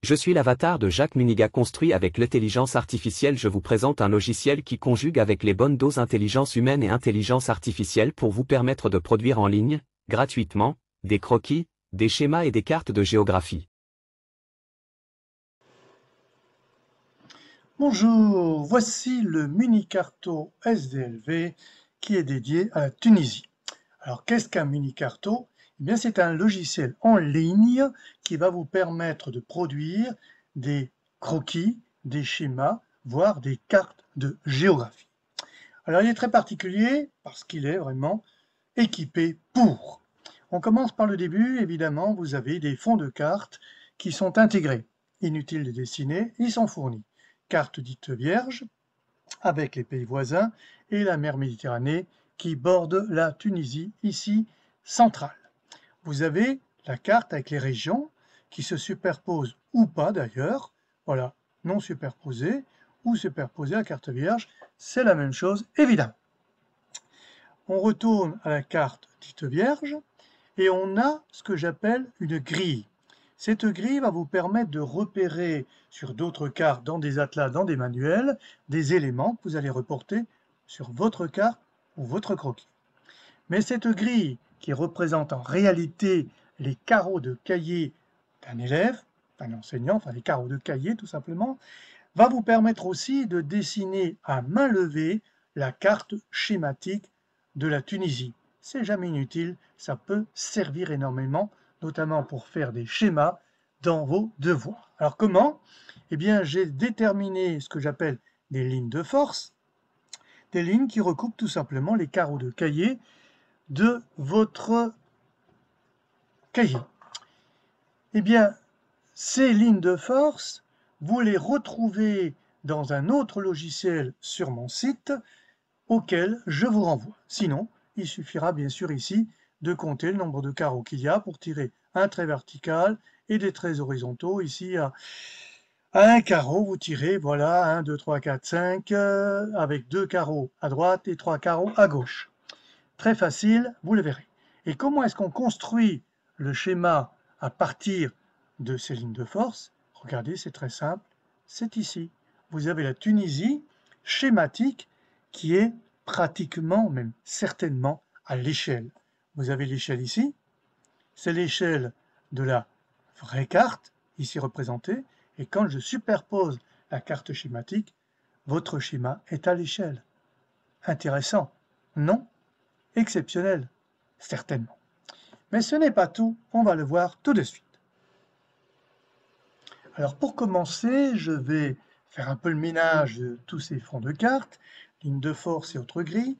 Je suis l'avatar de Jacques Muniga construit avec l'intelligence artificielle. Je vous présente un logiciel qui conjugue avec les bonnes doses intelligence humaine et intelligence artificielle pour vous permettre de produire en ligne, gratuitement, des croquis, des schémas et des cartes de géographie. Bonjour, voici le mini-carto SDLV qui est dédié à la Tunisie. Alors qu'est-ce qu'un mini-carto? Eh bien c'est un logiciel en ligne qui va vous permettre de produire des croquis, des schémas, voire des cartes de géographie. Alors il est très particulier parce qu'il est vraiment équipé pour. On commence par le début, évidemment, vous avez des fonds de cartes qui sont intégrés. Inutile de dessiner, ils sont fournis. Carte dite vierge, avec les pays voisins et la mer Méditerranée qui borde la Tunisie, ici centrale. Vous avez la carte avec les régions qui se superposent ou pas d'ailleurs, voilà, non superposées ou superposées à carte vierge, c'est la même chose évidemment. On retourne à la carte dite vierge et on a ce que j'appelle une grille. Cette grille va vous permettre de repérer sur d'autres cartes, dans des atlas, dans des manuels, des éléments que vous allez reporter sur votre carte ou votre croquis. Mais cette grille, qui représente en réalité les carreaux de cahier d'un élève, d'un enseignant, enfin les carreaux de cahier tout simplement, va vous permettre aussi de dessiner à main levée la carte schématique de la Tunisie. C'est jamais inutile, ça peut servir énormément, notamment pour faire des schémas dans vos devoirs. Alors comment? Eh bien, j'ai déterminé ce que j'appelle des lignes de force, des lignes qui recoupent tout simplement les carreaux de cahier de votre cahier. Eh bien, ces lignes de force, vous les retrouvez dans un autre logiciel sur mon site auquel je vous renvoie. Sinon, il suffira bien sûr ici de compter le nombre de carreaux qu'il y a pour tirer un trait vertical et des traits horizontaux. Ici, à un carreau, vous tirez, voilà, 1, 2, 3, 4, 5, avec 2 carreaux à droite et 3 carreaux à gauche. Très facile, vous le verrez. Et comment est-ce qu'on construit le schéma à partir de ces lignes de force? Regardez, c'est très simple, c'est ici. Vous avez la Tunisie schématique qui est pratiquement, même certainement, à l'échelle. Vous avez l'échelle ici, c'est l'échelle de la vraie carte, ici représentée, et quand je superpose la carte schématique, votre schéma est à l'échelle. Intéressant, non? Exceptionnel, certainement. Mais ce n'est pas tout, on va le voir tout de suite. Alors pour commencer, je vais faire un peu le ménage de tous ces fonds de cartes, lignes de force et autres grilles.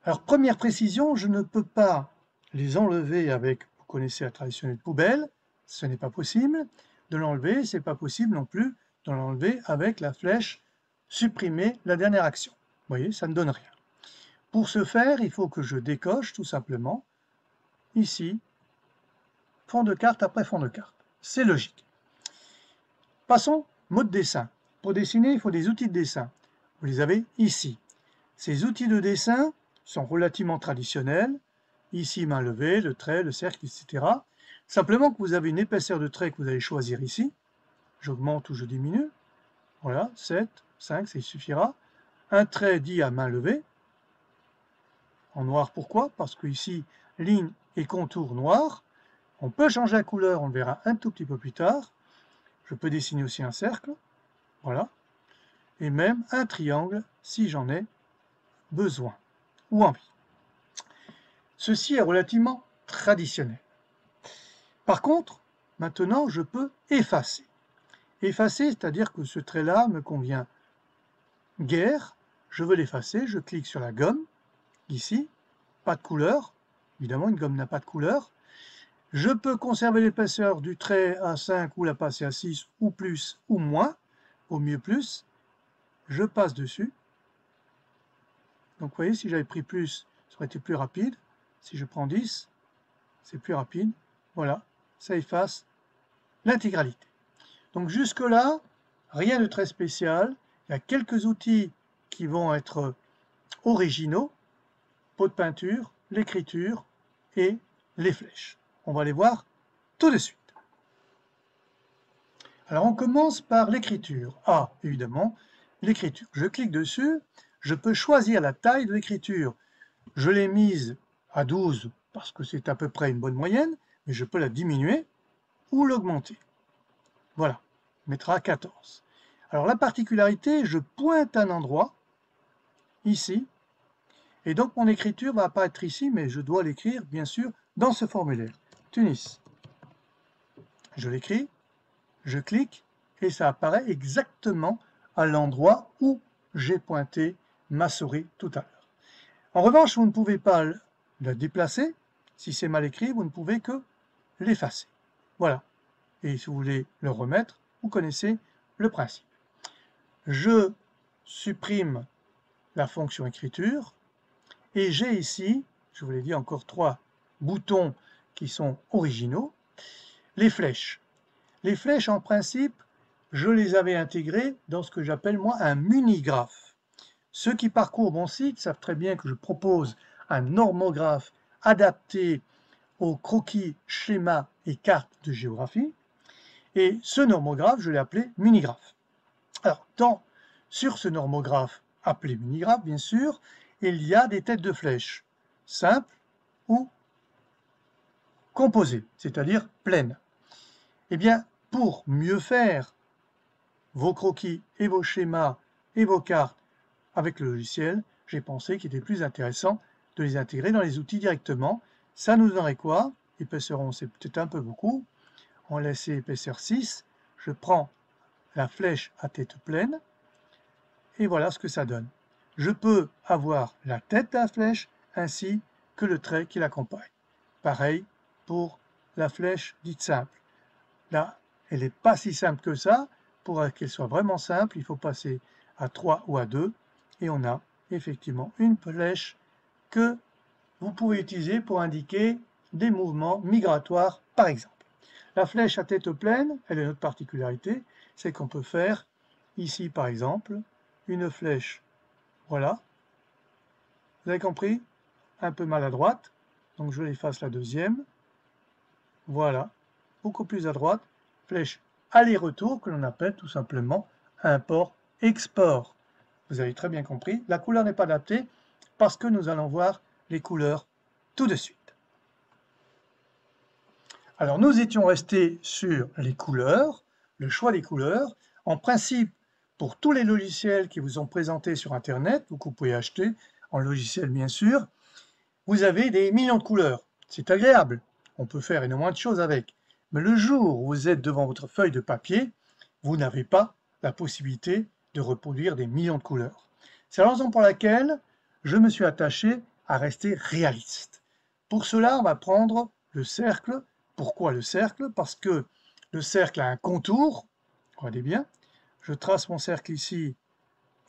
Alors première précision, je ne peux pas les enlever avec, vous connaissez la traditionnelle poubelle, ce n'est pas possible. De l'enlever, c'est pas possible non plus de l'enlever avec la flèche supprimer la dernière action. Vous voyez, ça ne donne rien. Pour ce faire, il faut que je décoche tout simplement ici, fond de carte après fond de carte. C'est logique. Passons, mode dessin. Pour dessiner, il faut des outils de dessin. Vous les avez ici. Ces outils de dessin sont relativement traditionnels. Ici, main levée, le trait, le cercle, etc. Simplement que vous avez une épaisseur de trait que vous allez choisir ici. J'augmente ou je diminue. Voilà, 7, 5, ça suffira. Un trait dit à main levée. En noir, pourquoi? Parce que ici, ligne et contour noir. On peut changer la couleur, on le verra un tout petit peu plus tard. Je peux dessiner aussi un cercle, voilà, et même un triangle si j'en ai besoin ou envie. Ceci est relativement traditionnel. Par contre, maintenant, je peux effacer. Effacer, c'est-à-dire que ce trait-là me convient guère, je veux l'effacer, je clique sur la gomme, ici, pas de couleur, évidemment une gomme n'a pas de couleur. Je peux conserver l'épaisseur du trait à 5 ou la passer à 6 ou plus ou moins, au mieux plus. Je passe dessus. Donc vous voyez, si j'avais pris plus, ça aurait été plus rapide. Si je prends 10, c'est plus rapide. Voilà, ça efface l'intégralité. Donc jusque-là, rien de très spécial. Il y a quelques outils qui vont être originaux. Pot de peinture, l'écriture et les flèches. On va les voir tout de suite. Alors on commence par l'écriture. Ah, évidemment, l'écriture. Je clique dessus, je peux choisir la taille de l'écriture. Je l'ai mise à 12 parce que c'est à peu près une bonne moyenne, mais je peux la diminuer ou l'augmenter. Voilà, mettre à 14. Alors la particularité, je pointe un endroit, ici, et donc mon écriture va apparaître ici, mais je dois l'écrire, bien sûr, dans ce formulaire. Tunis. Je l'écris, je clique, et ça apparaît exactement à l'endroit où j'ai pointé ma souris tout à l'heure. En revanche, vous ne pouvez pas la déplacer. Si c'est mal écrit, vous ne pouvez que l'effacer. Voilà. Et si vous voulez le remettre, vous connaissez le principe. Je supprime la fonction écriture et j'ai ici, je vous l'ai dit, encore 3 boutons qui sont originaux. Les flèches. Les flèches, en principe, je les avais intégrées dans ce que j'appelle moi un munigraphe. Ceux qui parcourent mon site savent très bien que je propose un normographe adapté aux croquis, schémas et cartes de géographie. Et ce normographe, je l'ai appelé munigraphe. Alors, sur ce normographe, appelé munigraphe bien sûr, il y a des têtes de flèches, simples ou composées, c'est-à-dire pleines. Eh bien, pour mieux faire vos croquis et vos schémas et vos cartes avec le logiciel, j'ai pensé qu'il était plus intéressant de les intégrer dans les outils directement. Ça nous donnerait quoi? Épaisseur 11, c'est peut-être un peu beaucoup. On laisse épaisseur 6. Je prends la flèche à tête pleine et voilà ce que ça donne. Je peux avoir la tête de la flèche ainsi que le trait qui l'accompagne. Pareil pour la flèche dite simple. Là, elle n'est pas si simple que ça. Pour qu'elle soit vraiment simple, il faut passer à 3 ou à 2 et on a effectivement une flèche que vous pouvez utiliser pour indiquer des mouvements migratoires par exemple. La flèche à tête pleine, elle a une autre particularité, c'est qu'on peut faire ici par exemple une flèche, voilà, vous avez compris, un peu maladroite, donc je l'efface la deuxième, voilà, beaucoup plus à droite, flèche aller-retour que l'on appelle tout simplement import-export. Vous avez très bien compris, la couleur n'est pas adaptée parce que nous allons voir les couleurs tout de suite. Alors nous étions restés sur les couleurs, le choix des couleurs. En principe, pour tous les logiciels qui vous ont présentés sur Internet, ou que vous pouvez acheter en logiciel bien sûr, vous avez des millions de couleurs. C'est agréable, on peut faire énormément de choses avec. Mais le jour où vous êtes devant votre feuille de papier, vous n'avez pas la possibilité de reproduire des millions de couleurs. C'est la raison pour laquelle je me suis attaché à rester réaliste. Pour cela, on va prendre le cercle. Pourquoi le cercle? Parce que le cercle a un contour, regardez bien, je trace mon cercle ici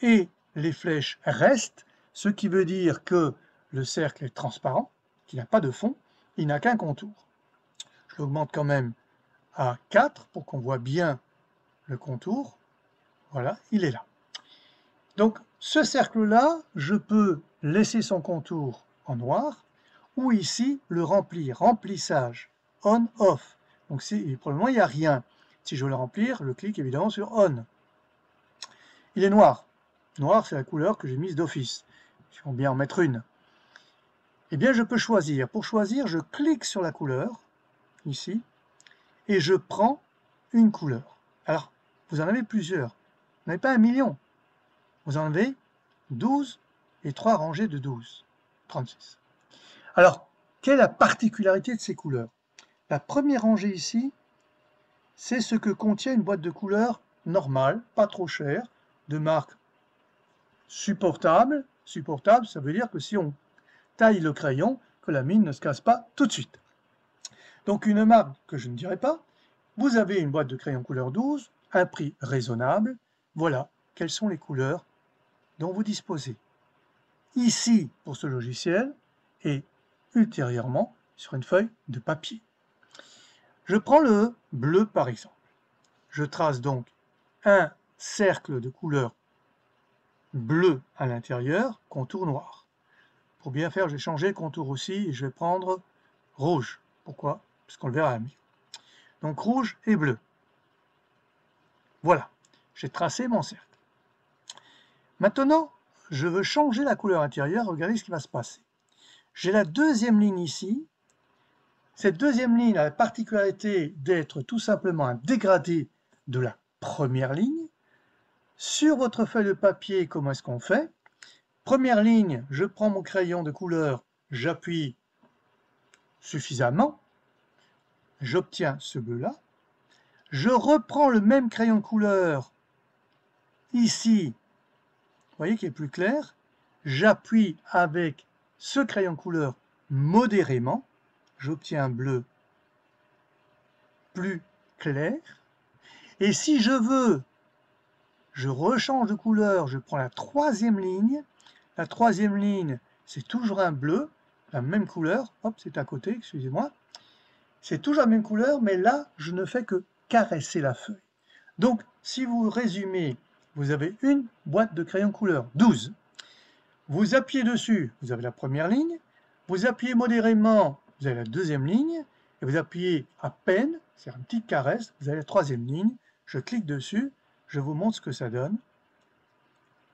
et les flèches restent, ce qui veut dire que le cercle est transparent, qu'il n'a pas de fond, il n'a qu'un contour. Je l'augmente quand même à 4 pour qu'on voit bien le contour. Voilà, il est là. Donc ce cercle-là, je peux laisser son contour en noir ou ici le remplir, remplissage, on-off. Donc pour le moment, il n'y a rien. Si je veux le remplir, je clique évidemment sur on. Il est noir. Noir, c'est la couleur que j'ai mise d'office. Il faut bien en mettre une. Eh bien, je peux choisir. Pour choisir, je clique sur la couleur, ici, et je prends une couleur. Alors, vous en avez plusieurs. Vous n'avez pas 1 million. Vous en avez 12 et 3 rangées de 12. 36. Alors, quelle est la particularité de ces couleurs? La première rangée ici, c'est ce que contient une boîte de couleurs normale, pas trop chère, de marque supportable. Supportable, ça veut dire que si on taille le crayon, que la mine ne se casse pas tout de suite. Donc une marque que je ne dirai pas, vous avez une boîte de crayon couleur 12, un prix raisonnable, voilà quelles sont les couleurs dont vous disposez. Ici pour ce logiciel et ultérieurement sur une feuille de papier. Je prends le bleu par exemple. Je trace donc un cercle de couleur bleu à l'intérieur, contour noir. Pour bien faire, je vais changer le contour aussi et je vais prendre rouge. Pourquoi? Parce qu'on le verra mieux. Donc rouge et bleu. Voilà, j'ai tracé mon cercle. Maintenant, je veux changer la couleur intérieure, regardez ce qui va se passer. J'ai la deuxième ligne ici. Cette deuxième ligne a la particularité d'être tout simplement un dégradé de la première ligne. Sur votre feuille de papier, comment est-ce qu'on fait? Première ligne, je prends mon crayon de couleur, j'appuie suffisamment, j'obtiens ce bleu-là. Je reprends le même crayon de couleur ici, vous voyez qu'il est plus clair. J'appuie avec ce crayon de couleur modérément, j'obtiens un bleu plus clair. Et si je veux, je rechange de couleur, je prends la troisième ligne. La troisième ligne, c'est toujours un bleu, la même couleur. Hop, c'est à côté, excusez-moi. C'est toujours la même couleur, mais là, je ne fais que caresser la feuille. Donc, si vous résumez, vous avez une boîte de crayons couleur, 12. Vous appuyez dessus, vous avez la première ligne. Vous appuyez modérément, vous avez la deuxième ligne. Et vous appuyez à peine, c'est une petite caresse, vous avez la troisième ligne. Je clique dessus, je vous montre ce que ça donne.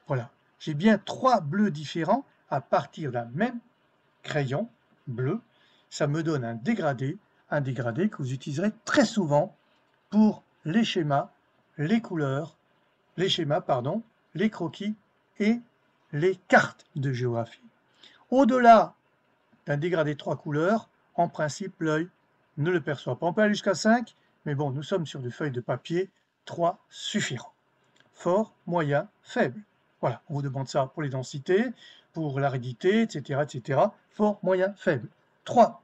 Voilà, j'ai bien 3 bleus différents à partir d'un même crayon bleu. Ça me donne un dégradé que vous utiliserez très souvent pour les schémas, les couleurs, les schémas, pardon, les croquis et les cartes de géographie. Au-delà d'un dégradé 3 couleurs, en principe, l'œil ne le perçoit pas. On peut aller jusqu'à 5, mais bon, nous sommes sur des feuilles de papier, 3 suffiront. Fort, moyen, faible. Voilà, on vous demande ça pour les densités, pour l'aridité, etc., etc. Fort, moyen, faible. 3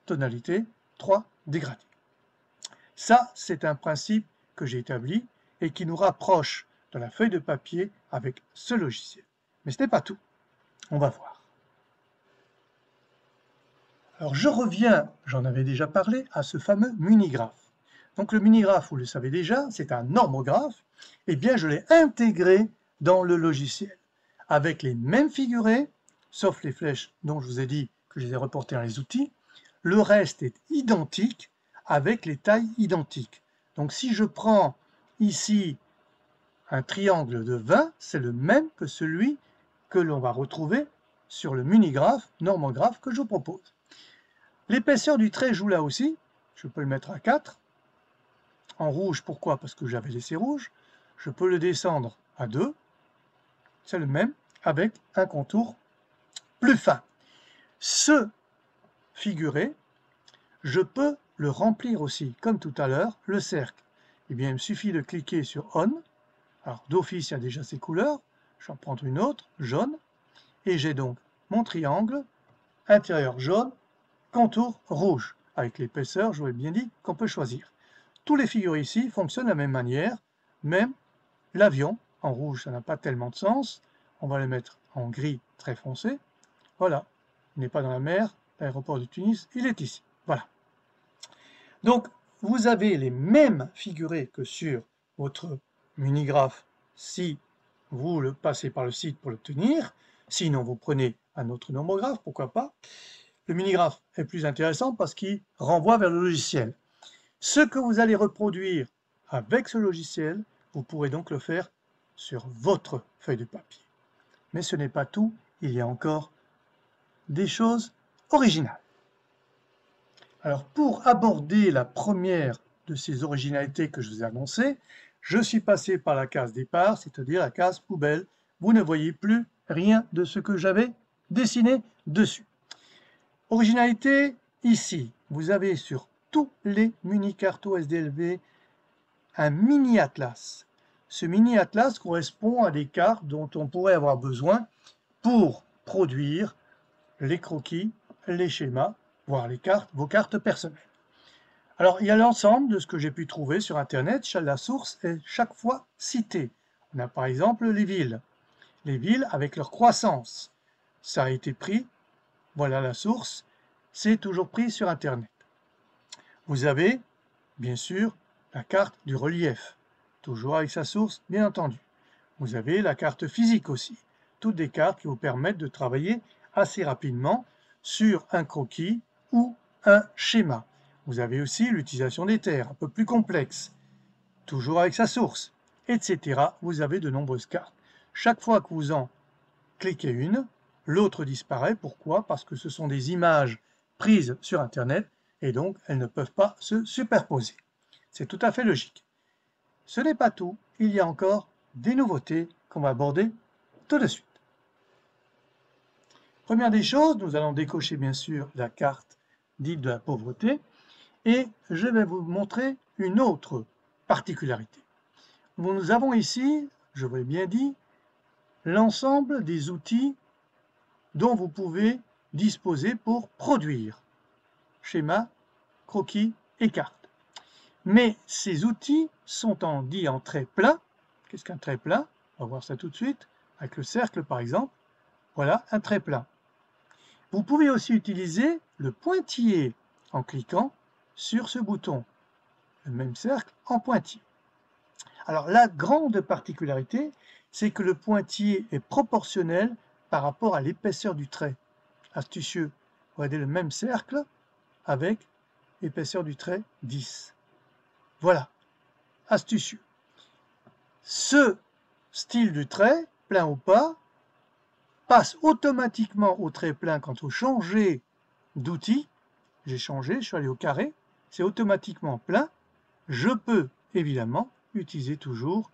tonalités, 3 dégradés. Ça, c'est un principe que j'ai établi et qui nous rapproche de la feuille de papier avec ce logiciel. Mais ce n'est pas tout. On va voir. Alors, je reviens, j'en avais déjà parlé, à ce fameux Munigraph. Donc, le Munigraph, vous le savez déjà, c'est un normographe. Eh bien, je l'ai intégré dans le logiciel avec les mêmes figurés, sauf les flèches dont je vous ai dit que je les ai reportées dans les outils. Le reste est identique avec les tailles identiques. Donc, si je prends ici un triangle de 20, c'est le même que celui que l'on va retrouver sur le Munigraph, normographe que je vous propose. L'épaisseur du trait joue là aussi, je peux le mettre à 4. En rouge, pourquoi? Parce que j'avais laissé rouge. Je peux le descendre à 2. C'est le même, avec un contour plus fin. Ce figuré, je peux le remplir aussi, comme tout à l'heure, le cercle. Eh bien, il me suffit de cliquer sur On. Alors, d'office, il y a déjà ces couleurs. Je vais en prendre une autre, jaune. Et j'ai donc mon triangle, intérieur jaune, contour rouge. Avec l'épaisseur, je vous ai bien dit qu'on peut choisir. Tous les figurés ici fonctionnent de la même manière, même l'avion, en rouge, ça n'a pas tellement de sens. On va le mettre en gris très foncé. Voilà, il n'est pas dans la mer, l'aéroport de Tunis, il est ici. Voilà. Donc, vous avez les mêmes figurés que sur votre Munigraph si vous le passez par le site pour l'obtenir. Sinon, vous prenez un autre normographe, pourquoi pas. Le Munigraph est plus intéressant parce qu'il renvoie vers le logiciel. Ce que vous allez reproduire avec ce logiciel, vous pourrez donc le faire sur votre feuille de papier. Mais ce n'est pas tout, il y a encore des choses originales. Alors pour aborder la première de ces originalités que je vous ai annoncées, je suis passé par la case départ, c'est-à-dire la case poubelle. Vous ne voyez plus rien de ce que j'avais dessiné dessus. Originalité, ici, vous avez sur tous les Municarto SDLV un mini-atlas. Ce mini-atlas correspond à des cartes dont on pourrait avoir besoin pour produire les croquis, les schémas, voire les cartes, vos cartes personnelles. Alors, il y a l'ensemble de ce que j'ai pu trouver sur Internet. La source est chaque fois citée. On a par exemple les villes avec leur croissance. Ça a été pris, voilà la source, c'est toujours pris sur Internet. Vous avez, bien sûr, la carte du relief, toujours avec sa source, bien entendu. Vous avez la carte physique aussi, toutes des cartes qui vous permettent de travailler assez rapidement sur un croquis ou un schéma. Vous avez aussi l'utilisation des terres, un peu plus complexe, toujours avec sa source. etc. Vous avez de nombreuses cartes. Chaque fois que vous en cliquez une, l'autre disparaît. Pourquoi? Parce que ce sont des images prises sur Internet et donc elles ne peuvent pas se superposer. C'est tout à fait logique. Ce n'est pas tout, il y a encore des nouveautés qu'on va aborder tout de suite. Première des choses, nous allons décocher bien sûr la carte dite de la pauvreté et je vais vous montrer une autre particularité. Nous avons ici, je vous l'ai bien dit, l'ensemble des outils dont vous pouvez disposer pour produire schémas, croquis et cartes. Mais ces outils sont dits en trait plat. Qu'est-ce qu'un trait plat? On va voir ça tout de suite, avec le cercle par exemple. Voilà un trait plat. Vous pouvez aussi utiliser le pointillé en cliquant sur ce bouton, le même cercle en pointillé. Alors la grande particularité, c'est que le pointillé est proportionnel par rapport à l'épaisseur du trait. Astucieux, regardez le même cercle avec épaisseur du trait 10. Voilà, astucieux. Ce style de trait, plein ou pas, passe automatiquement au trait plein quand vous changez d'outil. J'ai changé, je suis allé au carré, c'est automatiquement plein. Je peux évidemment utiliser toujours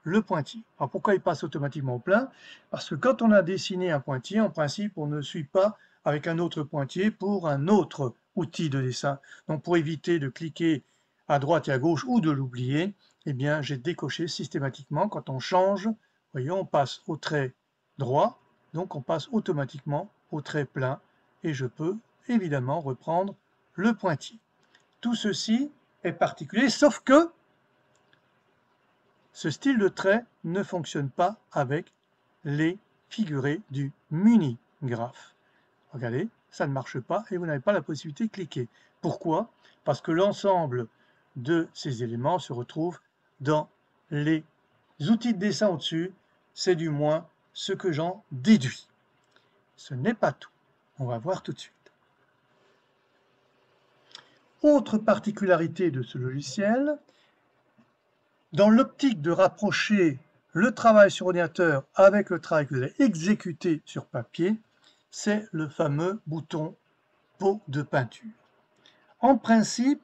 le pointillé. Alors pourquoi il passe automatiquement au plein? Parce que quand on a dessiné un pointillé, en principe, on ne suit pas avec un autre pointillé pour un autre outil de dessin. Donc pour éviter de cliquer à droite et à gauche ou de l'oublier, eh bien j'ai décoché systématiquement quand on change. Voyez, on passe au trait droit, donc on passe automatiquement au trait plein et je peux évidemment reprendre le pointillé. Tout ceci est particulier, sauf que ce style de trait ne fonctionne pas avec les figurés du Munigraph. Regardez, ça ne marche pas et vous n'avez pas la possibilité de cliquer. Pourquoi? Parce que l'ensemble de ces éléments se retrouve dans les outils de dessin au-dessus. C'est du moins ce que j'en déduis. Ce n'est pas tout. On va voir tout de suite. Autre particularité de ce logiciel, dans l'optique de rapprocher le travail sur ordinateur avec le travail que vous allez exécuter sur papier, c'est le fameux bouton pot de peinture. En principe,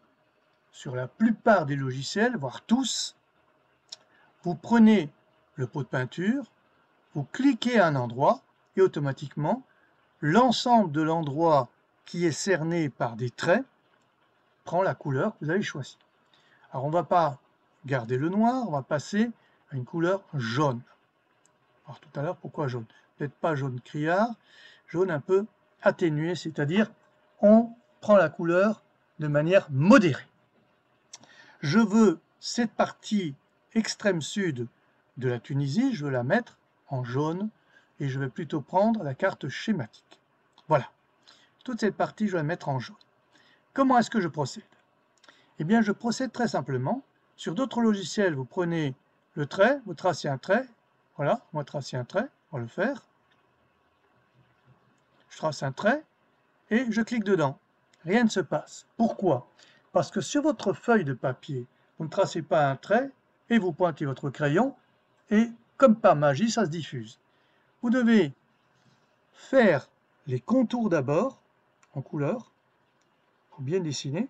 sur la plupart des logiciels, voire tous, vous prenez le pot de peinture, vous cliquez à un endroit et automatiquement, l'ensemble de l'endroit qui est cerné par des traits prend la couleur que vous avez choisie. Alors on ne va pas garder le noir, on va passer à une couleur jaune. Alors tout à l'heure, pourquoi jaune? Peut-être pas jaune criard, jaune un peu atténué, c'est-à-dire on prend la couleur de manière modérée. Je veux cette partie extrême sud de la Tunisie, je veux la mettre en jaune et je vais plutôt prendre la carte schématique. Voilà, toute cette partie, je vais la mettre en jaune. Comment est-ce que je procède? Eh bien, je procède très simplement. Sur d'autres logiciels, vous prenez le trait, vous tracez un trait. Voilà, on va tracer un trait, on va le faire. Je trace un trait et je clique dedans. Rien ne se passe. Pourquoi? Parce que sur votre feuille de papier, vous ne tracez pas un trait et vous pointez votre crayon et, comme par magie, ça se diffuse. Vous devez faire les contours d'abord, en couleur, pour bien dessiner,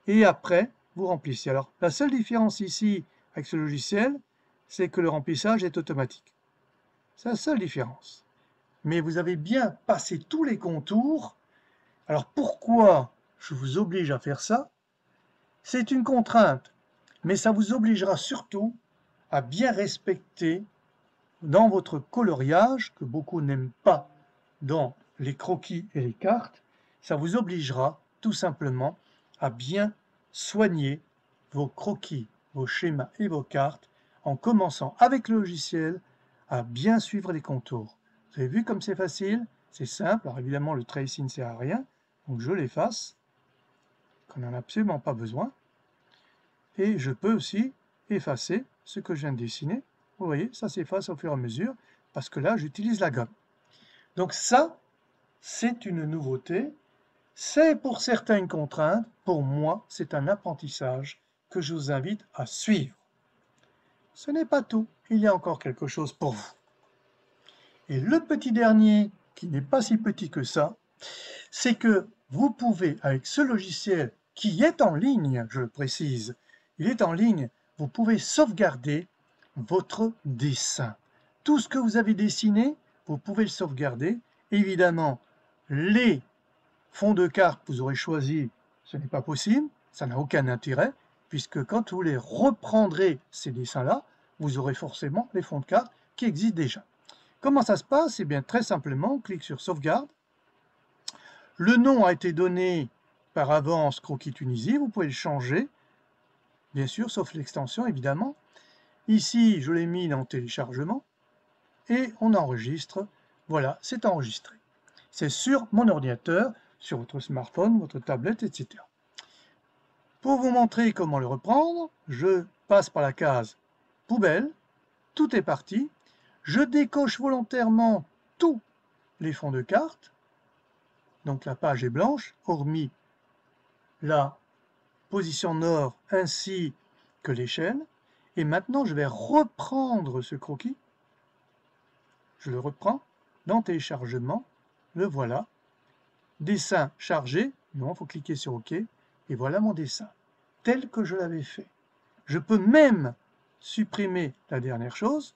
et après, vous remplissez. Alors, la seule différence ici avec ce logiciel, c'est que le remplissage est automatique. C'est la seule différence. Mais vous avez bien passé tous les contours. Alors, pourquoi je vous oblige à faire ça? C'est une contrainte, mais ça vous obligera surtout à bien respecter dans votre coloriage, que beaucoup n'aiment pas dans les croquis et les cartes, ça vous obligera tout simplement à bien soigner vos croquis, vos schémas et vos cartes en commençant avec le logiciel à bien suivre les contours. Vous avez vu comme c'est facile, c'est simple. Alors évidemment le trait ici ne sert à rien, donc je l'efface, qu'on n'en a absolument pas besoin. Et je peux aussi effacer ce que je viens de dessiner. Vous voyez, ça s'efface au fur et à mesure, parce que là j'utilise la gomme. Donc ça, c'est une nouveauté. C'est pour certains une contrainte, pour moi, c'est un apprentissage que je vous invite à suivre. ce n'est pas tout. Il y a encore quelque chose pour vous. Et le petit dernier, qui n'est pas si petit que ça, c'est que vous pouvez, avec ce logiciel qui est en ligne, je le précise, il est en ligne, vous pouvez sauvegarder votre dessin. Tout ce que vous avez dessiné, vous pouvez le sauvegarder. Évidemment, les fonds de carte que vous aurez choisis, ce n'est pas possible, ça n'a aucun intérêt, puisque quand vous les reprendrez, ces dessins-là, vous aurez forcément les fonds de carte qui existent déjà. Comment ça se passe? Eh bien, très simplement, on clique sur Sauvegarde. Le nom a été donné par avance Croquis Tunisie, vous pouvez le changer, bien sûr, sauf l'extension, évidemment. Ici, je l'ai mis dans Téléchargement, et on enregistre. Voilà, c'est enregistré. C'est sur mon ordinateur, sur votre smartphone, votre tablette, etc. Pour vous montrer comment le reprendre, je passe par la case Poubelle, tout est parti. Je décoche volontairement tous les fonds de carte, donc la page est blanche, hormis la position nord ainsi que l'échelle. Et maintenant, je vais reprendre ce croquis. Je le reprends dans Téléchargement, le voilà. Dessin chargé, non, il faut cliquer sur OK, et voilà mon dessin, tel que je l'avais fait. Je peux même supprimer la dernière chose,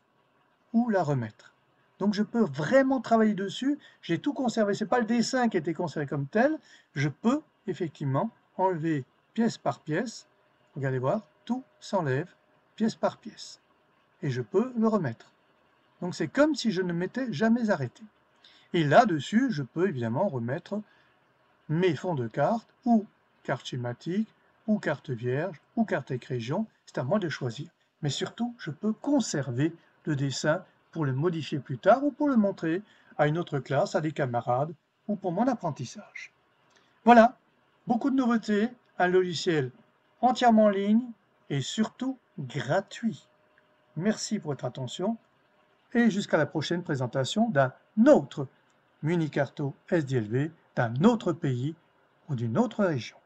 ou la remettre. Donc je peux vraiment travailler dessus, j'ai tout conservé, ce n'est pas le dessin qui a été conservé comme tel, je peux effectivement enlever pièce par pièce, regardez voir, tout s'enlève pièce par pièce, et je peux le remettre. Donc c'est comme si je ne m'étais jamais arrêté. Et là-dessus, je peux évidemment remettre mes fonds de carte, ou carte schématique, ou carte vierge, ou carte avec région, c'est à moi de choisir. Mais surtout, je peux conserver le dessin pour le modifier plus tard ou pour le montrer à une autre classe, à des camarades ou pour mon apprentissage. Voilà, beaucoup de nouveautés, un logiciel entièrement en ligne et surtout gratuit. Merci pour votre attention et jusqu'à la prochaine présentation d'un autre Municarto SDLV d'un autre pays ou d'une autre région.